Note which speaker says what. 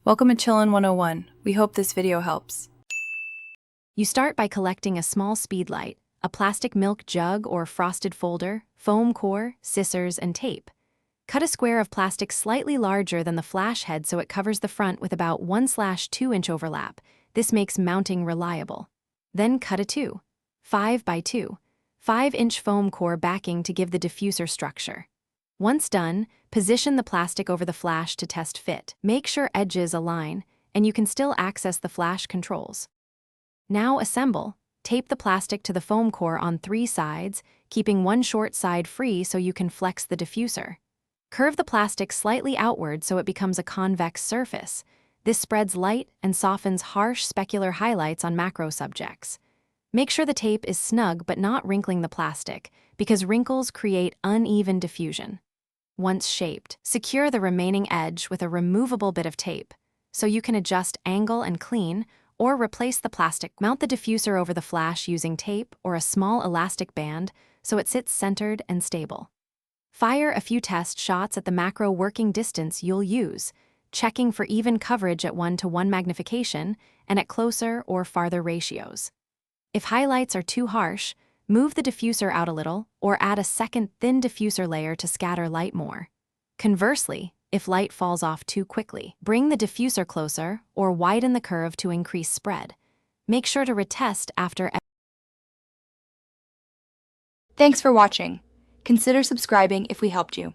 Speaker 1: Welcome to Chillin' 101. We hope this video helps.
Speaker 2: You start by collecting a small speed light, a plastic milk jug or frosted folder, foam core, scissors, and tape. Cut a square of plastic slightly larger than the flash head so it covers the front with about 1/2 inch overlap. This makes mounting reliable. Then cut a 5 by 5-inch foam core backing to give the diffuser structure. Once done, position the plastic over the flash to test fit. Make sure edges align, and you can still access the flash controls. Now assemble. Tape the plastic to the foam core on 3 sides, keeping one short side free so you can flex the diffuser. Curve the plastic slightly outward so it becomes a convex surface. This spreads light and softens harsh specular highlights on macro subjects. Make sure the tape is snug but not wrinkling the plastic, because wrinkles create uneven diffusion. Once shaped, secure the remaining edge with a removable bit of tape, so you can adjust angle and clean, or replace the plastic. Mount the diffuser over the flash using tape or a small elastic band so it sits centered and stable. Fire a few test shots at the macro working distance you'll use, checking for even coverage at 1:1 magnification and at closer or farther ratios. If highlights are too harsh, move the diffuser out a little or add a second thin diffuser layer to scatter light more. Conversely, if light falls off too quickly, bring the diffuser closer or widen the curve to increase spread. Make sure to retest after.
Speaker 3: Thanks for watching. Consider subscribing if we helped you.